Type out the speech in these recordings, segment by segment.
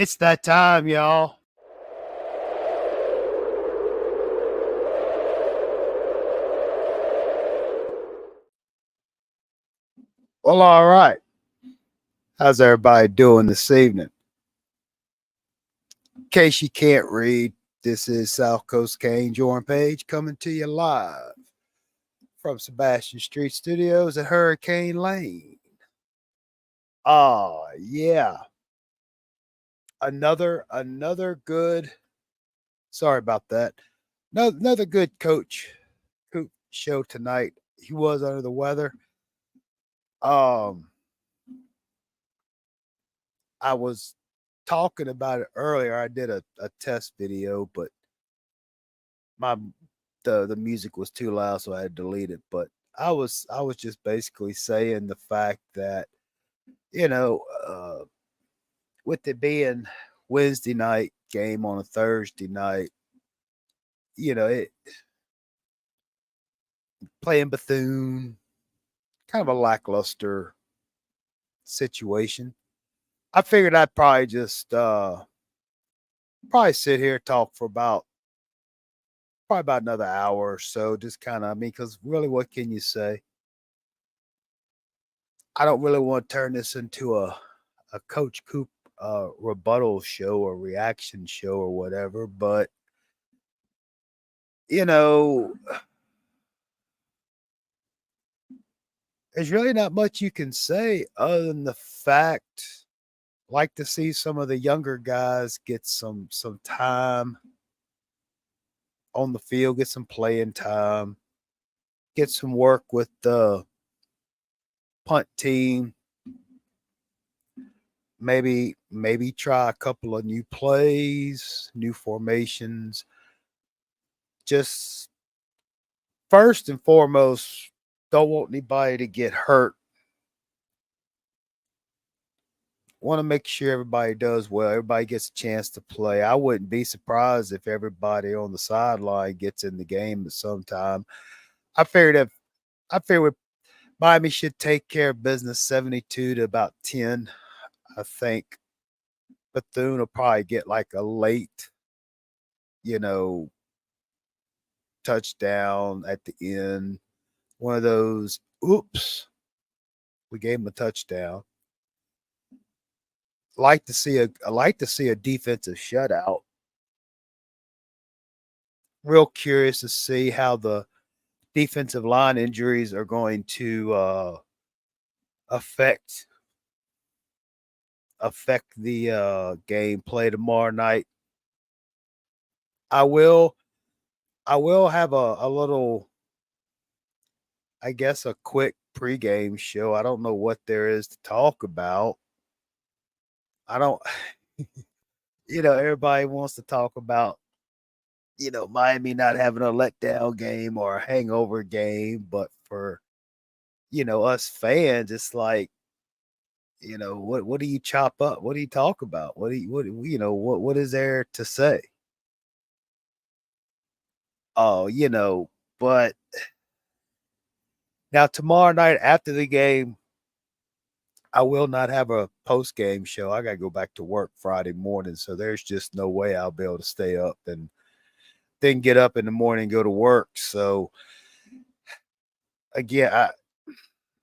It's that time, y'all. Well, all right. How's everybody doing this evening? In case you can't read, this is South Coast Kane Jordan Page coming to you live from Sebastian Street Studios at Hurricane Lane. Oh, yeah. Another good. Sorry about that. No, another good coach show tonight. He was under the weather. Um, I was talking about it earlier. I did a test video, but my the music was too loud, so I had to delete it. But I was just basically saying the fact that you know, with it being Wednesday night game on a Thursday night, it playing Bethune, kind of a lackluster situation. I figured I'd probably just probably sit here and talk for probably about another hour or so, just kind of, because really, what can you say? I don't really want to turn this into a Coach Coop rebuttal show or reaction show or whatever, but you know, there's really not much you can say other than the fact, like to see some of the younger guys get some time on the field, get some playing time, get some work with the punt team. Maybe try a couple of new plays, new formations. Just first and foremost, don't want anybody to get hurt. Want to make sure everybody does well. Everybody gets a chance to play. I wouldn't be surprised if everybody on the sideline gets in the game at some time. I figured if I figured Miami should take care of business 72 to about 10. I think Bethune will probably get like a late, you know, touchdown at the end. One of those, oops, we gave him a touchdown. I like to see a defensive shutout. Real curious to see how the defensive line injuries are going to affect the game play tomorrow night. I will have a little, I guess, a quick pregame show. I don't know what there is to talk about. I don't everybody wants to talk about Miami not having a letdown game or a hangover game, but for us fans, it's like, what do you chop up? What do you talk about? What is there to say? Oh, but now tomorrow night after the game, I will not have a post game show. I got to go back to work Friday morning, so there's just no way I'll be able to stay up and then get up in the morning and go to work. So again,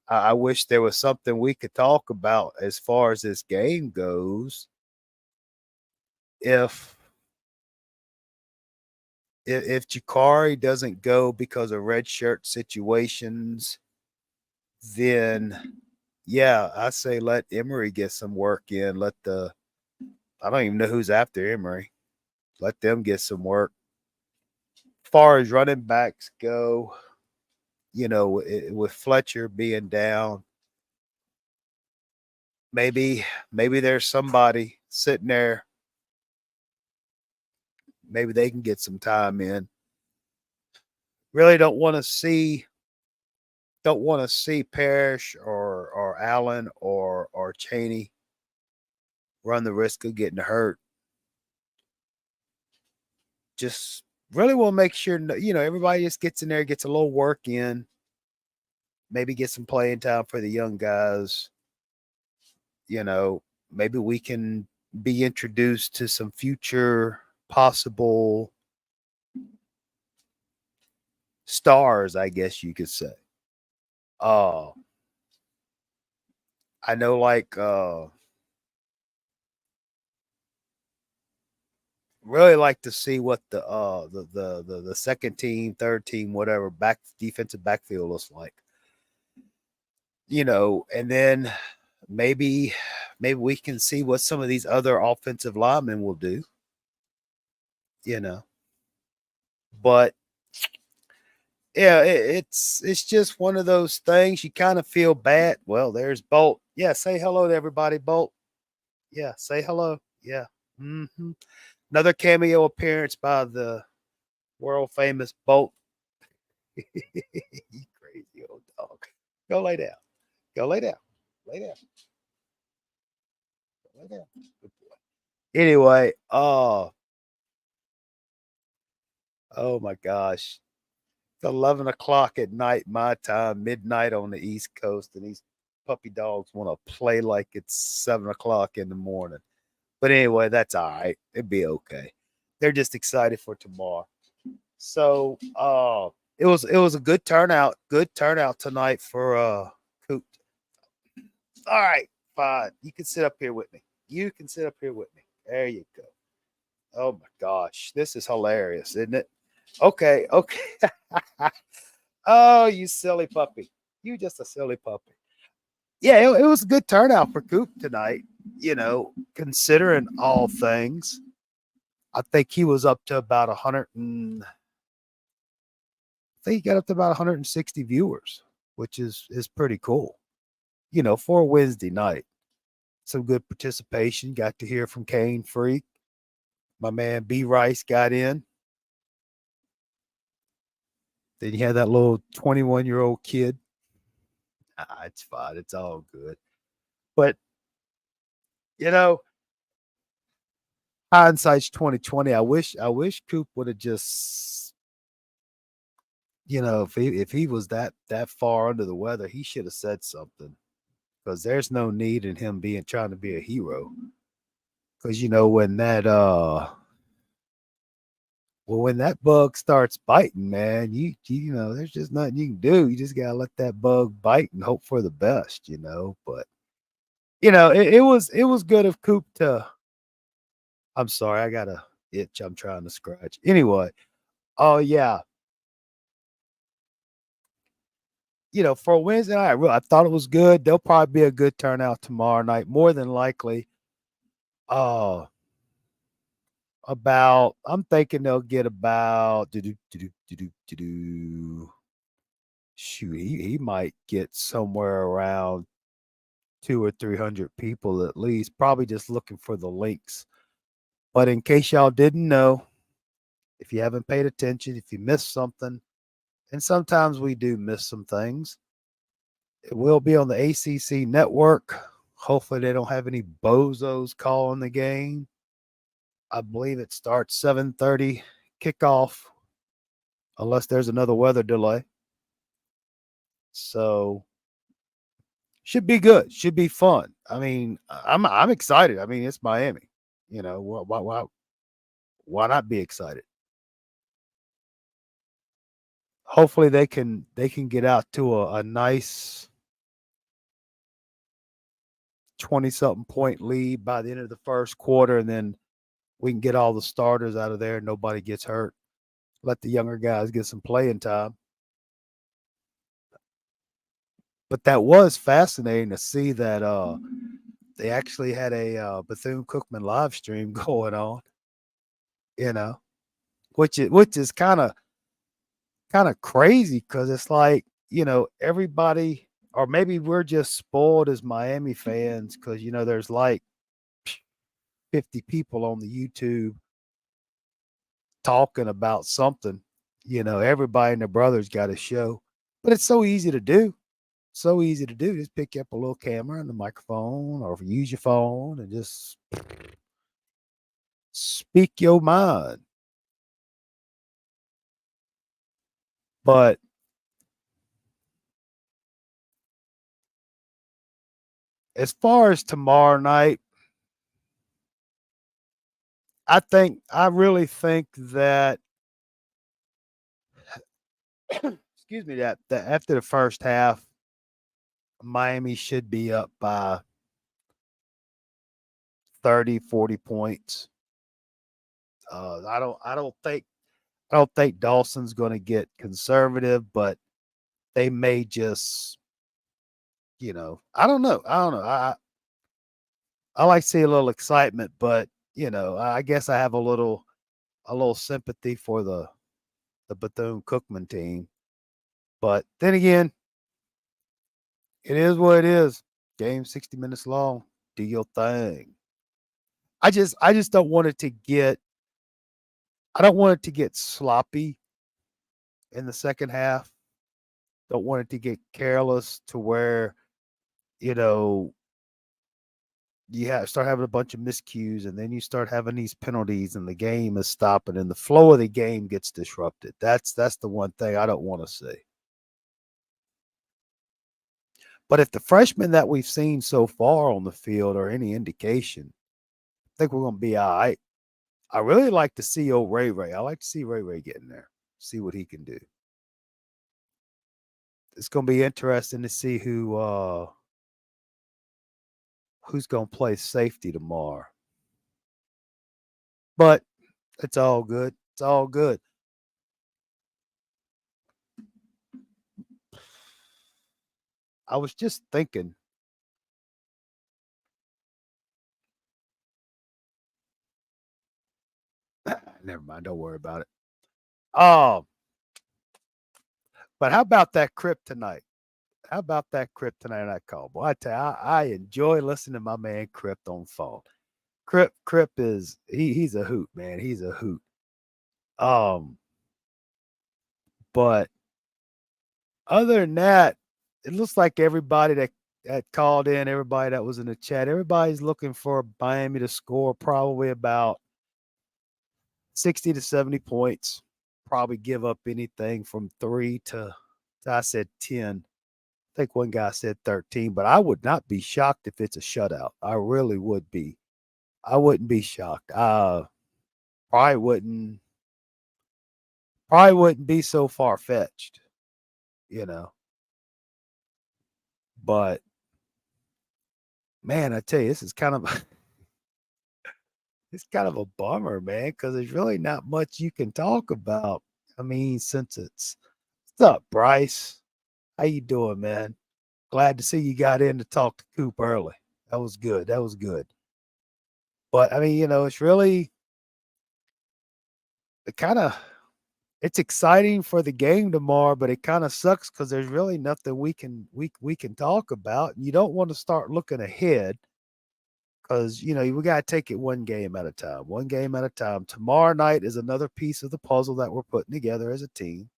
I wish there was something we could talk about as far as this game goes. If if Jakari doesn't go because of red shirt situations, then yeah, I say let Emory get some work in. I don't even know who's after Emory. Let them get some work. As far as running backs go, with Fletcher being down, maybe there's somebody sitting there. Maybe they can get some time in. Really don't want to see Parrish or Allen or Cheney run the risk of getting hurt. Just really want to make sure everybody just gets in there, gets a little work in, maybe get some playing time for the young guys. Maybe we can be introduced to some future possible stars, I guess you could say. Uh I know like really like to see what the second team, third team, whatever back defensive backfield looks like. And then maybe we can see what some of these other offensive linemen will do, you know. But yeah, it's just one of those things you kind of feel bad. Well, there's Bolt. Yeah, say hello to everybody, Bolt. Yeah, say hello. Yeah. Another cameo appearance by the world famous Bolt. You crazy old dog. Go lay down. Go lay down. Lay down. Lay down. Good boy. Anyway, oh my gosh. It's 11 o'clock at night, my time, midnight on the East Coast, and these puppy dogs want to play like it's 7 o'clock in the morning. But anyway, that's all right. It'd be okay. They're just excited for tomorrow. So it was a good turnout tonight for Coop. All right, fine. You can sit up here with me. You can sit up here with me. There you go. Oh my gosh, this is hilarious, isn't it? Okay, okay. Oh, you silly puppy. You just a silly puppy. Yeah, it was a good turnout for Coop tonight, considering all things. I think he was up to about 100 and I think he got up to about 160 viewers, which is pretty cool. For a Wednesday night. Some good participation. Got to hear from Kane Freak. My man B Rice got in. Then you had that little 21-year-old kid. It's fine. It's all good. But you know, hindsight's 2020. I wish Coop would have just, if he was that far under the weather, he should have said something. Because there's no need in him being trying to be a hero. Because when that bug starts biting, man, there's just nothing you can do. You just gotta let that bug bite and hope for the best. But it was good of Coop to. I'm sorry, I got a itch. I'm trying to scratch. Anyway, oh yeah, for Wednesday night, I thought it was good. There'll probably be a good turnout tomorrow night, more than likely. Uh, I'm thinking they'll get about shoot, he might get somewhere around two or 300 people at least, probably just looking for the links. But in case y'all didn't know, if you haven't paid attention, if you missed something, and sometimes we do miss some things, it will be on the ACC network. Hopefully, they don't have any bozos calling the game. I believe it starts 7:30 kickoff, unless there's another weather delay. So should be good. Should be fun. I mean, I'm excited. I mean, it's Miami. Why not be excited? Hopefully they can get out to a nice 20 something point lead by the end of the first quarter, and then we can get all the starters out of there. Nobody gets hurt. Let the younger guys get some playing time. But that was fascinating to see that they actually had a Bethune Cookman live stream going on, you know, which is kind of crazy because it's like, everybody, or maybe we're just spoiled as Miami fans because, there's like 50 people on the YouTube talking about something. Everybody and their brothers got a show, but it's so easy to do. So easy to do. Just pick up a little camera and the microphone or use your phone and just speak your mind. But as far as tomorrow night, I really think that excuse me, that after the first half, Miami should be up by 30, 40 points. I don't think Dawson's going to get conservative, but they may just, I don't know. I don't know. I like to see a little excitement, but I guess I have a little sympathy for the Bethune Cookman team. But then again, it is what it is. Game 60 minutes long. Do your thing. I just don't want it to get I don't want it to get sloppy in the second half. Don't want it to get careless to where, you know, start having a bunch of miscues and then you start having these penalties and the game is stopping and the flow of the game gets disrupted. That's the one thing I don't want to see. But if the freshmen that we've seen so far on the field are any indication, I think we're going to be all right. I really like to see old Ray Ray. I like to see Ray Ray get in there, see what he can do. It's going to be interesting to see who's going to play safety tomorrow. But it's all good. It's all good. I was just thinking. Never mind. Don't worry about it. Oh, but how about that kryptonite? How about that kryptonite I call? Boy, I tell you, I enjoy listening to my man Crypt on phone. Crip is he's a hoot, man. He's a hoot. Um, but other than that, it looks like everybody that called in, everybody that was in the chat, everybody's looking for Miami to score probably about 60 to 70 points. Probably give up anything from 3 to I said 10. I think one guy said 13, but I would not be shocked if it's a shutout. I really would be. I wouldn't be shocked. Probably wouldn't be so far fetched, you know. But man, I tell you, this is kind of it's kind of a bummer, man, because there's really not much you can talk about. I mean, since what's up, Bryce? How you doing, man? Glad to see you got in to talk to Coop early. That was good. That was good. But I mean, it's really it kind of it's exciting for the game tomorrow, but it kind of sucks because there's really nothing we can talk about. You don't want to start looking ahead because we got to take it one game at a time. One game at a time. Tomorrow night is another piece of the puzzle that we're putting together as a team.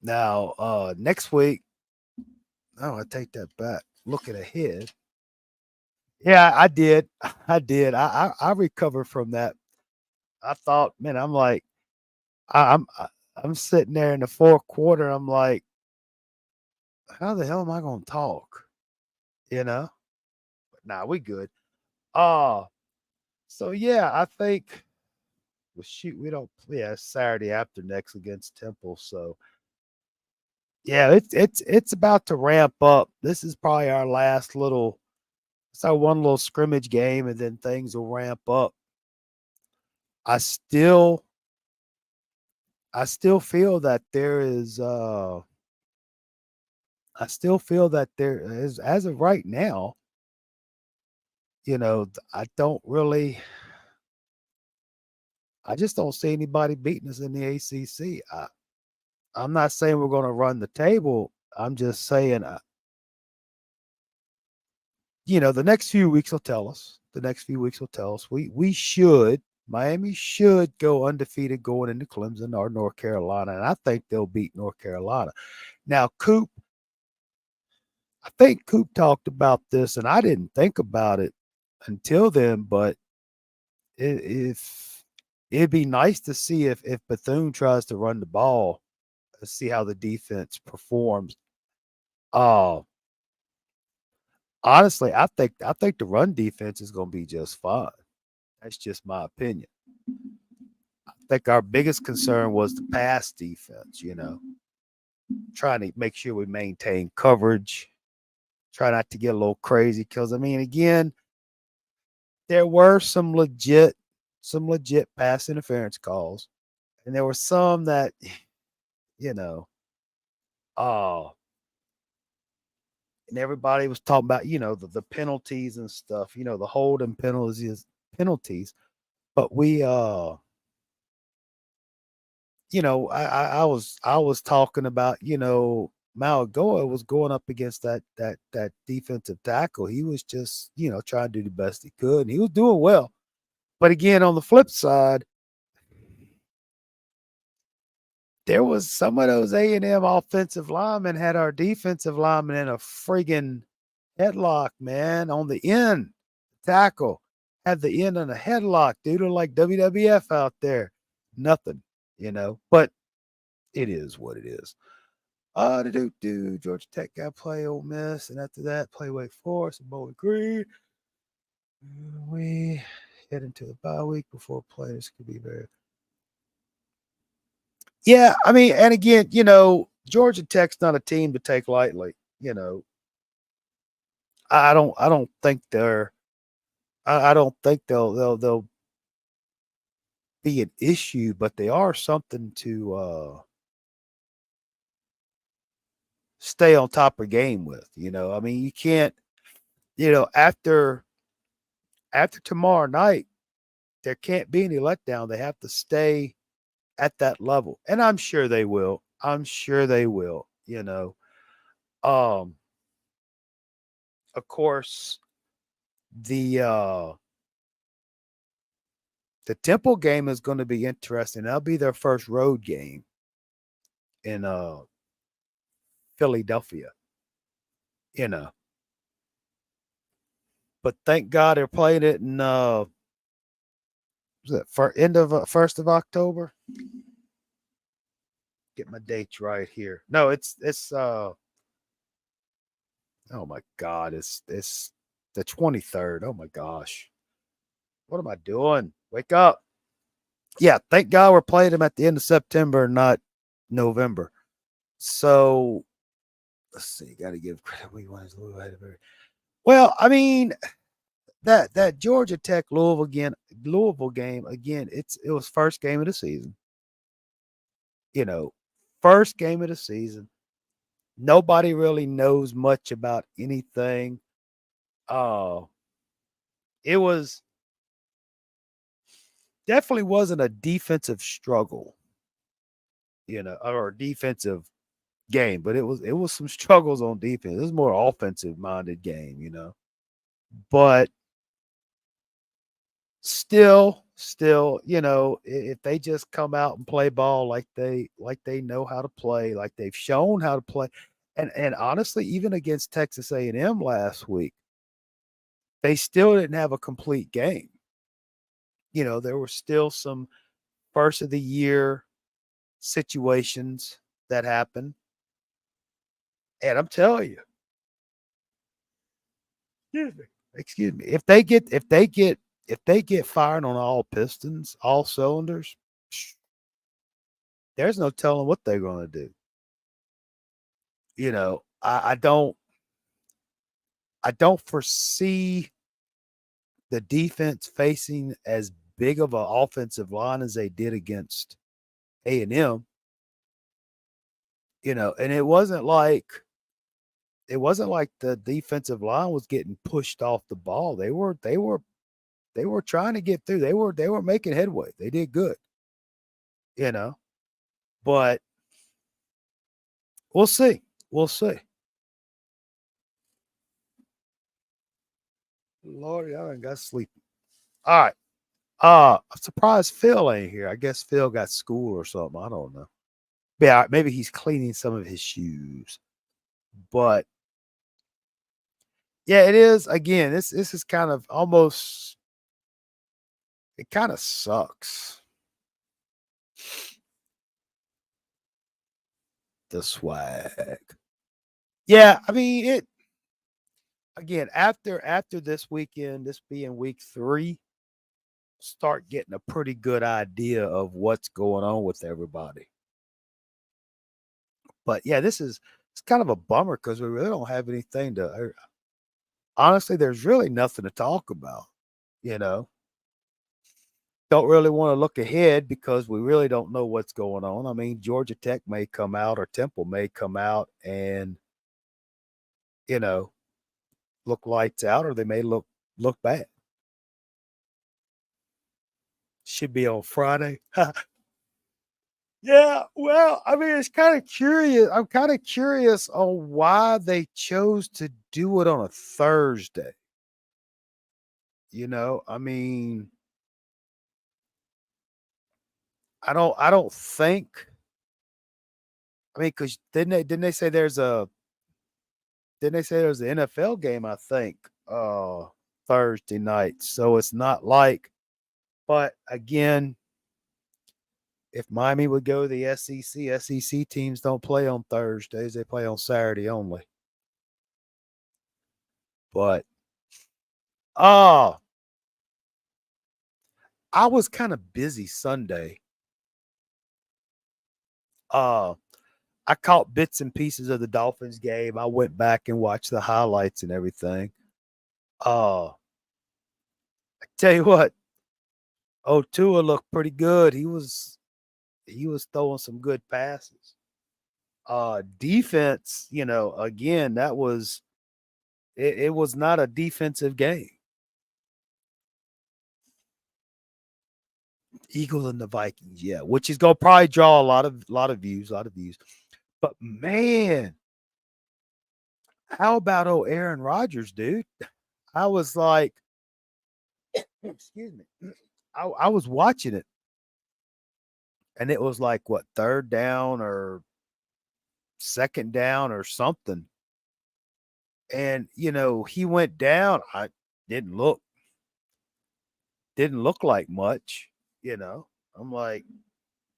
Now next week. Oh, I take that back. Looking ahead. Yeah, I did. I did. I recovered from that. I thought, man, I'm like, I'm sitting there in the fourth quarter. I'm like, how the hell am I going to talk? You know? But nah, we good. Uh, so yeah, I think. Well, shoot, we don't. Yeah, it's Saturday after next against Temple. So yeah, it's about to ramp up. This is probably our last little. It's our one little scrimmage game, and then things will ramp up. I still I still feel that there is I still feel that there is, as of right now, I don't really I just don't see anybody beating us in the ACC. I'm not saying we're going to run the table. I'm just saying the next few weeks will tell us. The next few weeks will tell us. Miami should go undefeated going into Clemson or North Carolina, and I think they'll beat North Carolina. Now, I think Coop talked about this, and I didn't think about it until then, but if it'd be nice to see if Bethune tries to run the ball, see how the defense performs. Uh, honestly, I think the run defense is going to be just fine. That's just my opinion. I think our biggest concern was the pass defense. Trying to make sure we maintain coverage. Try not to get a little crazy because I mean, again, there were some legit pass interference calls, and there were some that you know, uh, and everybody was talking about the penalties and stuff, the holding penalties. But I was talking about Malagoa was going up against that defensive tackle. He was just trying to do the best he could, and he was doing well. But again, on the flip side, there was some of those A&M offensive linemen had our defensive linemen in a friggin' headlock, man, on the end. Tackle had the end on a headlock, dude. Like WWF out there. Nothing, but it is what it is. To do Georgia Tech got to play Ole Miss, and after that, play Wake Forest and Bowling Green. We head into the bye week before players could be very. Yeah, I mean, and again, Georgia Tech's not a team to take lightly. I don't think they're. I don't think they'll be an issue, but they are something to stay on top of game with. I mean, you can't. After tomorrow night, there can't be any letdown. They have to stay at that level, and I'm sure they will. I'm sure they will. Of course, the uh, the Temple game is going to be interesting. That'll be their first road game in Philadelphia. You know, but thank God they're playing it in was it for end of 1st of October? Get my dates right here. No, it's oh my God, it's the 23rd. Oh my gosh. What am I doing? Wake up. Yeah, thank God we're playing them at the end of September, not November. So let's see. Got to give credit. Well, I mean that Georgia Tech Louisville game again. It was first game of the season. You know, first game of the season. Nobody really knows much about anything. Uh, it was definitely wasn't a defensive struggle, or a defensive game, but it was some struggles on defense. It was more offensive minded game. But still, if they just come out and play ball like they know how to play, like they've shown how to play, and honestly, even against Texas A&M last week, they still didn't have a complete game. There were still some first of the year situations that happened. And I'm telling you, excuse me, if they get firing on all pistons, all cylinders, there's no telling what they're going to do. I don't foresee the defense facing as big of an offensive line as they did against A&M. And it wasn't like the defensive line was getting pushed off the ball. They were trying to get through. They were making headway. They did good, you know. But we'll see. We'll see. Lord, I ain't got sleep. All right. I'm surprised Phil ain't here. I guess Phil got school or something. I don't know. Yeah, maybe he's cleaning some of his shoes. But yeah, it is. Again, this is kind of almost. It kind of sucks. The swag. Yeah, I mean it. again, after this weekend, this being week 3, start getting a pretty good idea of what's going on with everybody. But yeah, it's kind of a bummer because we really don't have anything to. Honestly, there's really nothing to talk about. You know, don't really want to look ahead because we really don't know what's going on. I mean, Georgia Tech may come out or Temple may come out and you know look lights out, or they may look bad. Should be on Friday. Yeah, well, I mean, it's kind of curious. I'm kind of curious on why they chose to do it on a Thursday. I mean, I don't think. I mean, because didn't they say there's an NFL game? I think Thursday night. So it's not like. But again, if Miami would go to the SEC teams don't play on Thursdays; they play on Saturday only. But uh I was kind of busy Sunday. Uh I caught bits and pieces of the Dolphins game. I went back and watched the highlights and everything. I tell you what, Tua looked pretty good. He was throwing some good passes. Defense, again, it was not a defensive game. Eagles and the Vikings, yeah, which is gonna probably draw a lot of views. But man, how about old Aaron Rodgers, dude? I was like, excuse me, I was watching it, and it was like what, third down or second down or something, and he went down. I didn't look didn't look like much. You know, I'm like,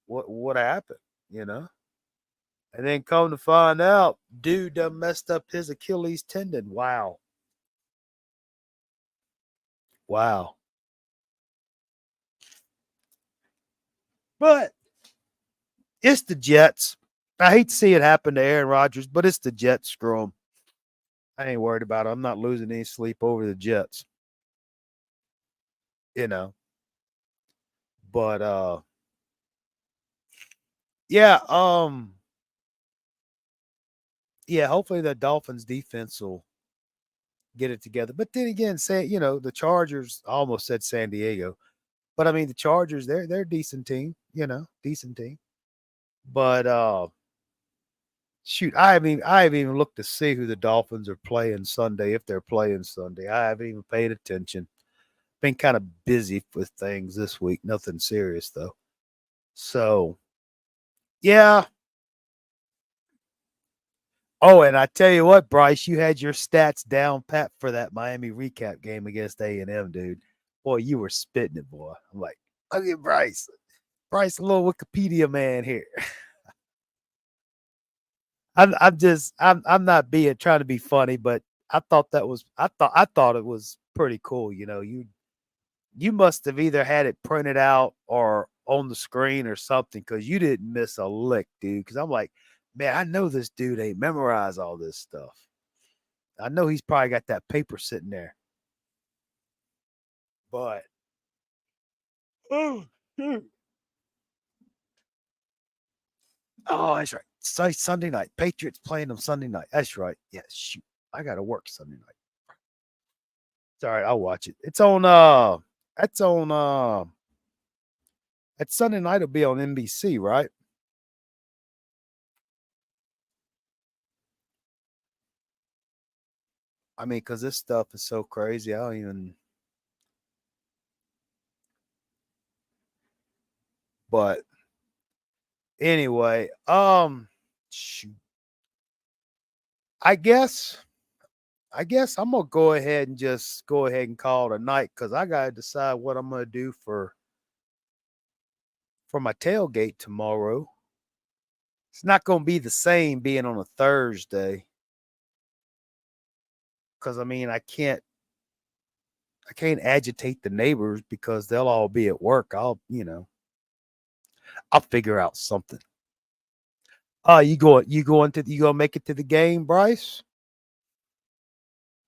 what happened? You know, and then come to find out, dude done messed up his Achilles tendon. Wow, wow. But it's the Jets. I hate to see it happen to Aaron Rodgers, but it's the Jets. Screw 'em. I ain't worried about it. I'm not losing any sleep over the Jets. You know, but yeah, yeah. Hopefully the Dolphins defense will get it together. But then again, the Chargers. I almost said San Diego, but I mean the Chargers. They're a decent team. Decent team. But shoot, I haven't even looked to see who the Dolphins are playing Sunday, if they're playing Sunday. I haven't even paid attention. Been kind of busy with things this week. Nothing serious though. So yeah. Oh, and I tell you what, Bryce, you had your stats down pat for that Miami recap game against A&M, dude. Boy, you were spitting it, boy. I'm like, look at Bryce. Bryce, a little Wikipedia man here. I'm not being trying to be funny, but I thought it was pretty cool. You must have either had it printed out or on the screen or something, because you didn't miss a lick, dude. Because I'm like, man, I know this dude ain't memorized all this stuff. I know he's probably got that paper sitting there. But oh, shoot. Oh, that's right. Sunday night. Patriots playing them Sunday night. That's right. Yeah, shoot. I gotta work Sunday night. It's all right, I'll watch it. That's on that Sunday night will be on NBC, right? I mean, because this stuff is so crazy. I don't even. But anyway, shoot. I guess I guess I'm gonna go ahead and call it a night, because I gotta decide what I'm gonna do for my tailgate tomorrow. It's not gonna be the same being on a Thursday. because I mean I can't agitate the neighbors because they'll all be at work. I'll figure out something. You gonna make it to the game, Bryce?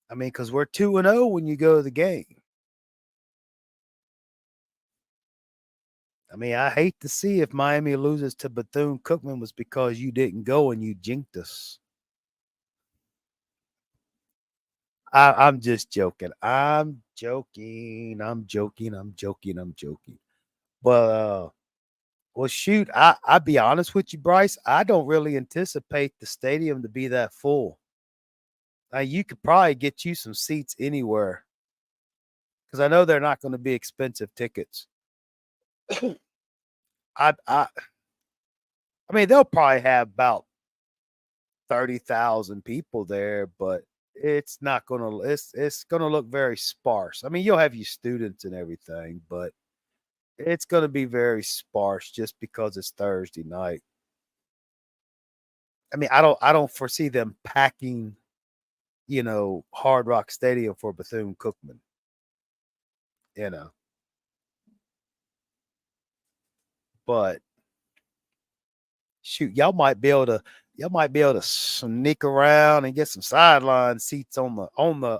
I mean, because we're 2-0 when you go to the game. I mean, I hate to see if Miami loses to Bethune Cookman was because you didn't go and you jinked us. I'm just joking. I'm joking. I'm joking. I'm joking. I'm joking. But well, shoot, I'll be honest with you, Bryce. I don't really anticipate the stadium to be that full. You could probably get you some seats anywhere because I know they're not going to be expensive tickets. I, I I mean, they'll probably have about 30,000 people there, but it's gonna look very sparse. I mean, you'll have your students and everything, but it's gonna be very sparse just because it's Thursday night. I mean, I don't foresee them packing, Hard Rock Stadium for Bethune Cookman, you know. But shoot, y'all might be able to sneak around and get some sideline seats on the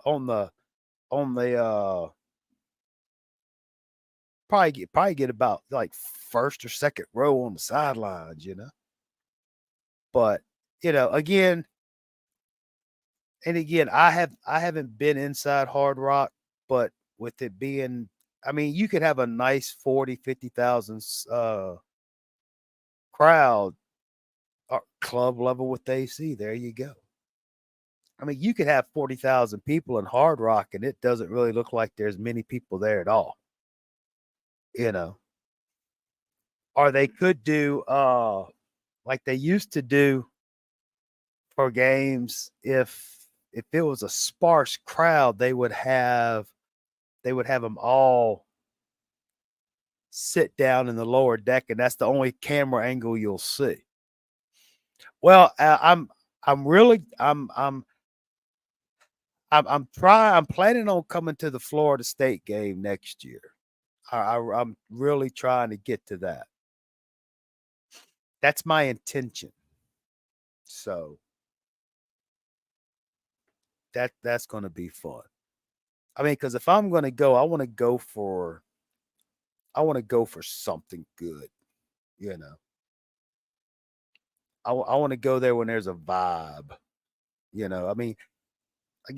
probably get about like first or second row on the sidelines. But again and again, I haven't been inside Hard Rock, but with it being, I mean, you could have a nice 40, 50,000 crowd club level with AC. There you go. I mean, you could have 40,000 people in Hard Rock and it doesn't really look like there's many people there at all, you know. Or they could do like they used to do for games. If it was a sparse crowd, they would have them all sit down in the lower deck, and that's the only camera angle you'll see. Well, I'm really I'm planning on coming to the Florida State game next year. I'm really trying to get to that. That's my intention. So that's going to be fun. I mean, because if I'm going to go, I want to go for something good. You know, I want to go there when there's a vibe. I mean,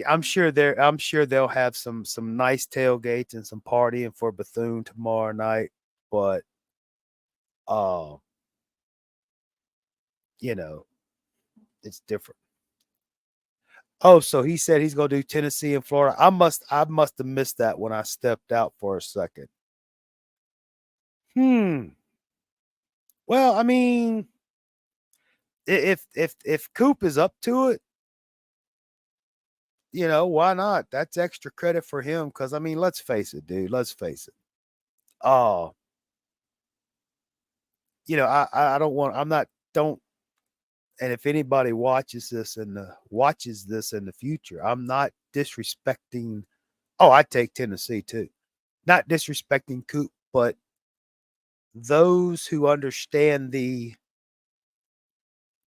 I'm sure they'll have some nice tailgates and some partying for Bethune tomorrow night, but uh, you know, it's different. Oh, so he said he's gonna do Tennessee and Florida. I must have missed that when I stepped out for a second. Hmm. Well, I mean, if Coop is up to it, why not? That's extra credit for him because I mean, let's face it, dude. Let's face it. Oh, I don't want. I'm not. Don't. And if anybody watches this in the future, I'm not disrespecting. Oh, I take Tennessee too. Not disrespecting Coop, but those who understand the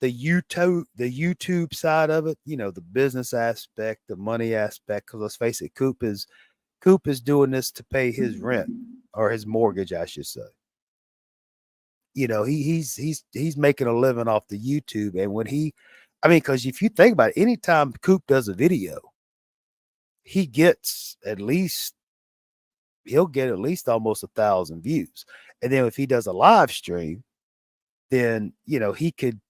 YouTube side of it, the business aspect, the money aspect. Because let's face it, Coop is doing this to pay his rent or his mortgage, I should say. He's making a living off the YouTube, and I mean, because if you think about it, anytime Coop does a video, he gets at least he'll get at least almost 1,000 views, and then if he does a live stream, then he could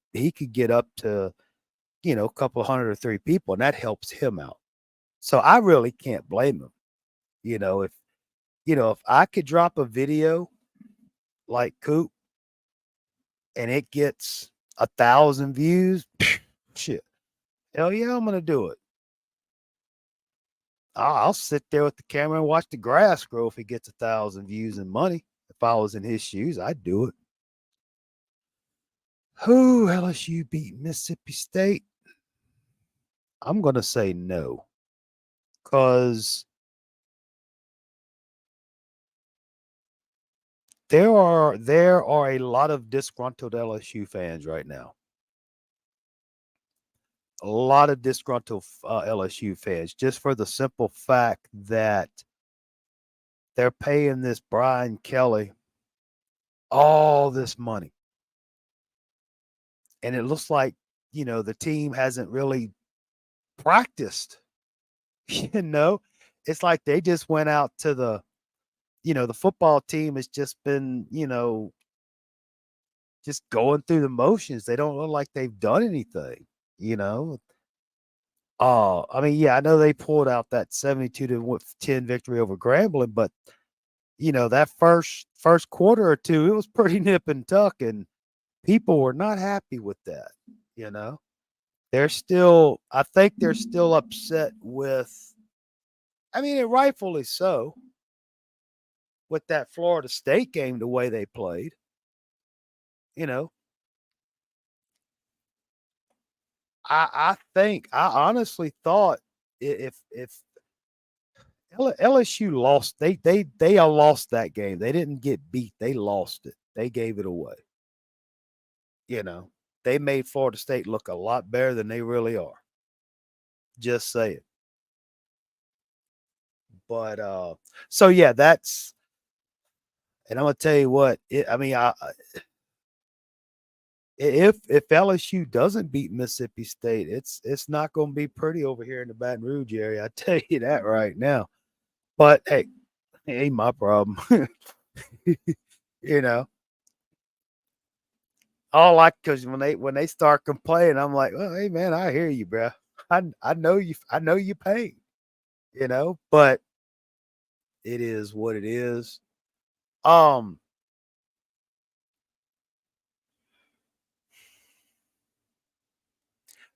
get up to a couple hundred or three people, and that helps him out. So I really can't blame him. If if I could drop a video like Coop and it gets 1,000 views, shit, hell yeah, I'm gonna do it. I'll sit there with the camera and watch the grass grow if it gets 1,000 views and money. If I was in his shoes, I'd do it. Who LSU beat Mississippi State? I'm gonna say no. because there are a lot of disgruntled LSU fans right now. A lot of disgruntled LSU fans, just for the simple fact that they're paying this Brian Kelly all this money, and it looks like the team hasn't really practiced. You know, it's like they just went out to the football team has just been just going through the motions. They don't look like they've done anything. You know, I mean, yeah, I know they pulled out that 72-10 victory over Grambling, but that first quarter or two, it was pretty nip and tuck, and people were not happy with that. You know, I think they're still upset with, I mean, and rightfully so, with that Florida State game, the way they played. You know, I honestly thought if LSU lost, they all lost that game. They didn't get beat. They lost it. They gave it away. You know, they made Florida State look a lot better than they really are. Just say it. But so yeah, that's, and I'm gonna tell you what. I mean, if LSU doesn't beat Mississippi State, it's not going to be pretty over here in the Baton Rouge area. I tell you that right now. But hey, it ain't my problem. you know, all I because when they start complaining, I'm like, well, hey man, I hear you, bro. I know you pain. But it is what it is. Um,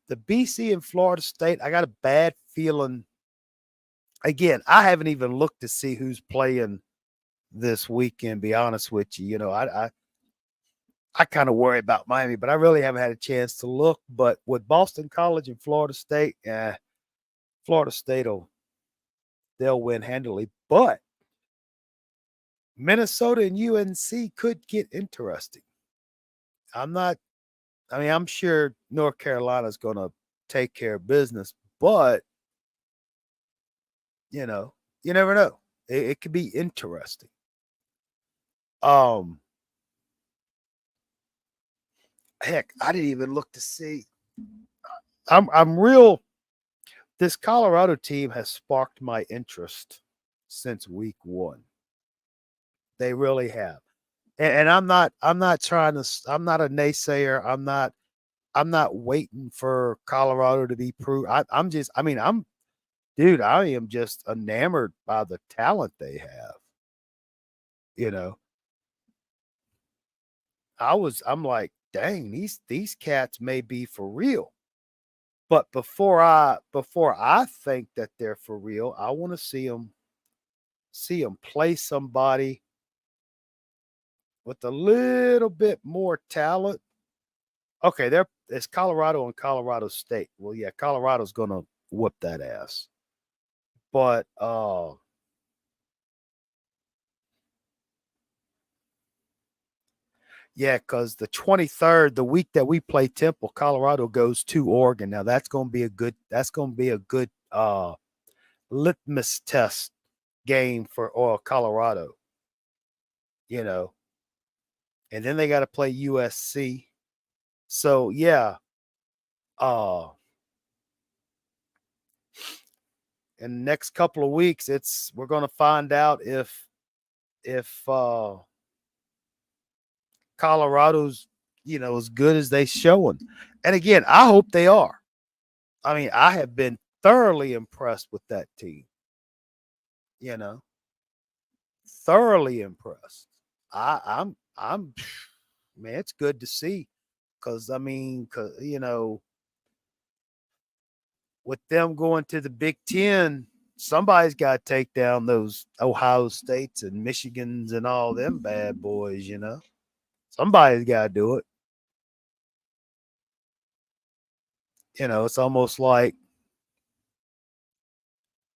the BC and Florida State, I got a bad feeling. Again, I haven't even looked to see who's playing this weekend. Be honest with you, I kind of worry about Miami, but I really haven't had a chance to look. But with Boston College and Florida State, Florida State they'll win handily. But Minnesota and UNC could get interesting. I'm not. I mean, I'm sure North Carolina's going to take care of business, but you never know. It could be interesting. Um, Heck, I didn't even look to see. I'm real. This Colorado team has sparked my interest since week one. They really have, and I'm not trying to. I'm not a naysayer. I'm not waiting for Colorado to be proved. I'm just. I mean, dude. I am just enamored by the talent they have. You know, I'm like, dang, these cats may be for real. But before I think that they're for real, I want to see them play somebody with a little bit more talent. Okay, it's Colorado and Colorado State. Well, yeah, Colorado's gonna whoop that ass. But yeah, because the 23rd, the week that we play Temple, Colorado goes to Oregon. Now that's gonna be a good litmus test game for Colorado, you know. And then they got to play USC. So yeah, uh in the next couple of weeks, we're gonna find out if Colorado's as good as they showing. And again, I hope they are. I mean, I have been thoroughly impressed with that team. You know, thoroughly impressed. I'm man, it's good to see because I mean, with them going to the Big Ten, somebody's got to take down those Ohio States and Michigans and all them bad boys. Somebody's got to do it. It's almost like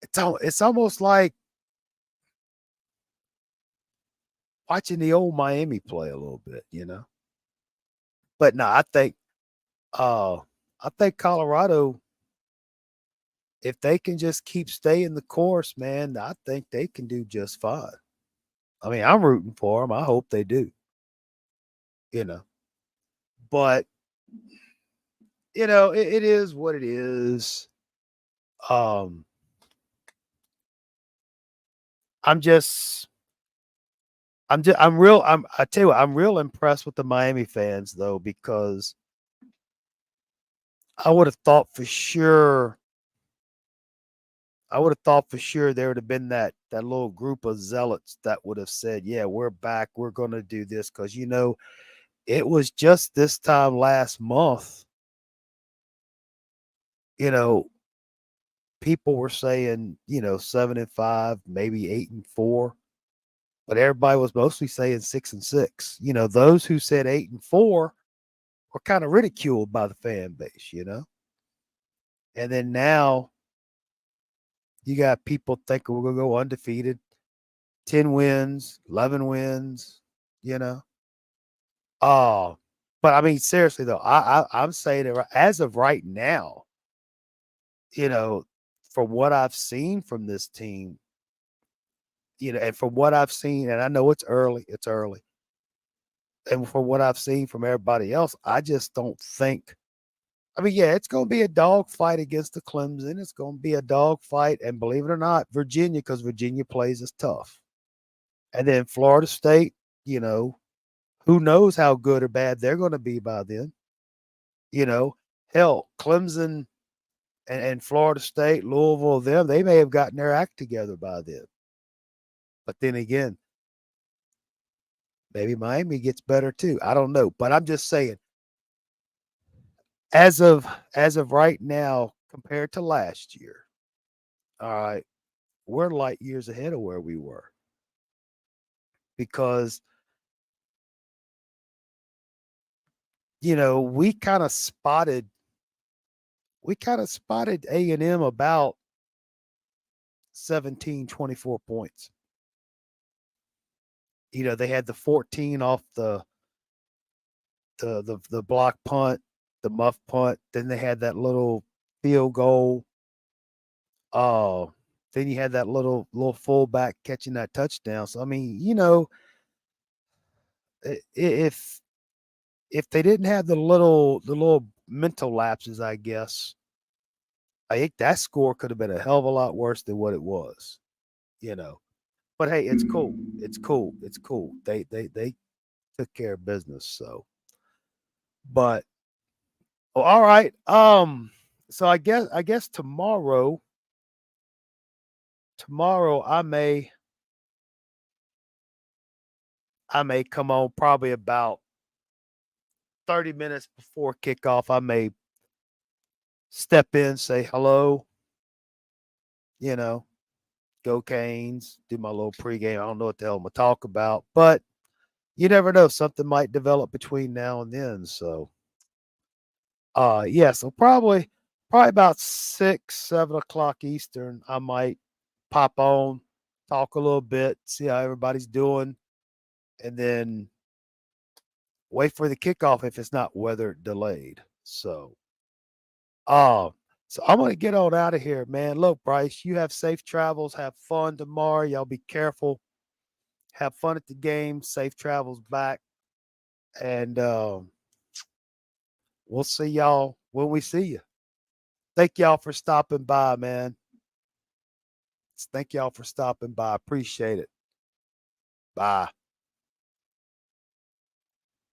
it's almost like watching the old Miami play a little bit, you know. But no, uh I think Colorado, if they can just keep staying the course, man, I think they can do just fine. I mean, I'm rooting for them. I hope they do, you know. But it is what it is. Um, I'm just, I tell you what, I'm real impressed with the Miami fans though, because I would have thought for sure, there would have been that little group of zealots that would have said, "Yeah, we're back. We're going to do this," because it was just this time last month. You know, people were saying 7-5, maybe 8-4, but everybody was mostly saying 6-6. Those who said 8-4 were kind of ridiculed by the fan base. And then now you got people thinking we're gonna go undefeated, 10 wins, 11 wins. You know, oh, but I mean seriously though, I'm saying that as of right now, you know, from what I've seen from this team, and from what I've seen, and I know it's early, and from what I've seen from everybody else, I just don't think. I mean, yeah, it's going to be a dog fight against the Clemson. It's going to be a dog fight, and believe it or not, Virginia, because Virginia plays is tough, and then Florida State. You know, who knows how good or bad they're going to be by then? You know, hell, Clemson and Florida State, Louisville, they may have gotten their act together by then. But then again, maybe Miami gets better too. I don't know, but I'm just saying, as of right now, compared to last year, all right, we're light years ahead of where we were because we kind of spotted A&M about 17, 24 points. They had the 14 off the block punt, the muff punt. Then they had that little field goal. Oh, then you had that little fullback catching that touchdown. So I mean, if they didn't have the little mental lapses, I guess I think that score could have been a hell of a lot worse than what it was. You know, but hey, it's cool. It's cool. It's cool. They took care of business. So, but all right. So I guess tomorrow I may come on probably about 30 minutes before kickoff. I may step in, say hello, you know, go Canes, do my little pregame. I don't know what the hell I'm gonna talk about, but you never know. Something might develop between now and then. So yeah, so probably about 6, 7 o'clock Eastern, I might pop on, talk a little bit, see how everybody's doing, and then wait for the kickoff if it's not weather delayed. Um, so I'm gonna get on out of here, man. Look, Bryce, you have safe travels. Have fun tomorrow. Y'all be careful. Have fun at the game. Safe travels back, and we'll see y'all when we see you. Thank y'all for stopping by, man. Thank y'all for stopping by. Appreciate it. Bye.